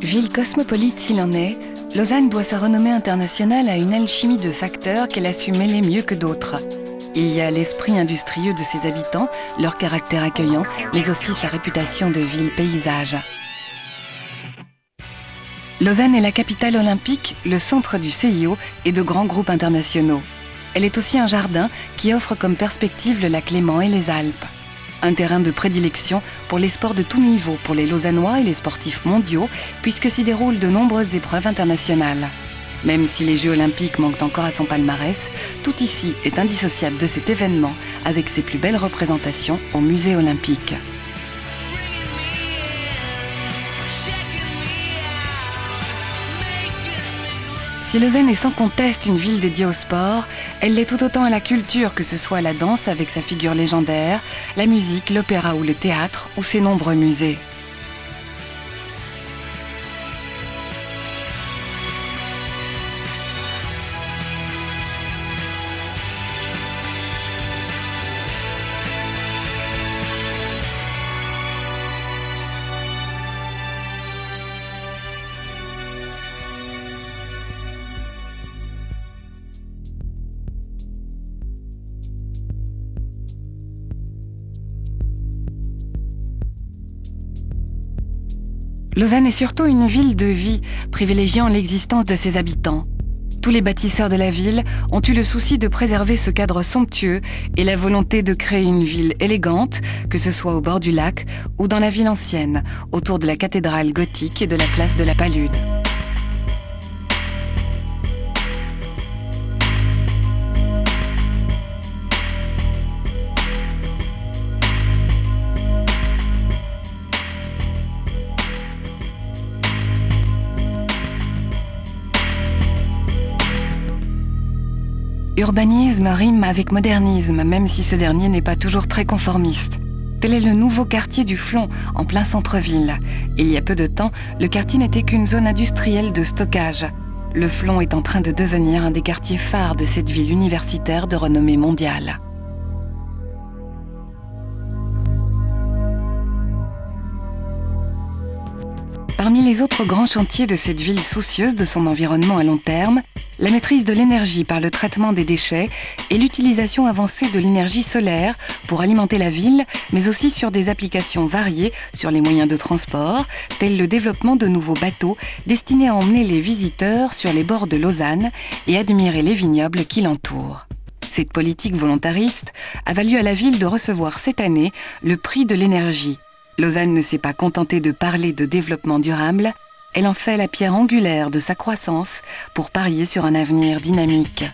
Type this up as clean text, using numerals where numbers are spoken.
Ville cosmopolite s'il en est, Lausanne doit sa renommée internationale à une alchimie de facteurs qu'elle a su mêler mieux que d'autres. Il y a l'esprit industrieux de ses habitants, leur caractère accueillant, mais aussi sa réputation de ville-paysage. Lausanne est la capitale olympique, le centre du CIO et de grands groupes internationaux. Elle est aussi un jardin qui offre comme perspective le lac Léman et les Alpes. Un terrain de prédilection pour les sports de tout niveau, pour les Lausannois et les sportifs mondiaux, puisque s'y déroulent de nombreuses épreuves internationales. Même si les Jeux olympiques manquent encore à son palmarès, tout ici est indissociable de cet événement, avec ses plus belles représentations au musée olympique. Si Lausanne est sans conteste une ville dédiée au sport, elle l'est tout autant à la culture, que ce soit la danse avec sa figure légendaire, la musique, l'opéra ou le théâtre, ou ses nombreux musées. Lausanne est surtout une ville de vie, privilégiant l'existence de ses habitants. Tous les bâtisseurs de la ville ont eu le souci de préserver ce cadre somptueux et la volonté de créer une ville élégante, que ce soit au bord du lac ou dans la ville ancienne, autour de la cathédrale gothique et de la place de la Palude. Urbanisme rime avec modernisme, même si ce dernier n'est pas toujours très conformiste. Tel est le nouveau quartier du Flon, en plein centre-ville. Il y a peu de temps, le quartier n'était qu'une zone industrielle de stockage. Le Flon est en train de devenir un des quartiers phares de cette ville universitaire de renommée mondiale. Parmi les autres grands chantiers de cette ville soucieuse de son environnement à long terme, la maîtrise de l'énergie par le traitement des déchets et l'utilisation avancée de l'énergie solaire pour alimenter la ville, mais aussi sur des applications variées sur les moyens de transport, tels le développement de nouveaux bateaux destinés à emmener les visiteurs sur les bords de Lausanne et admirer les vignobles qui l'entourent. Cette politique volontariste a valu à la ville de recevoir cette année le prix de l'énergie. Lausanne ne s'est pas contentée de parler de développement durable, elle en fait la pierre angulaire de sa croissance pour parier sur un avenir dynamique.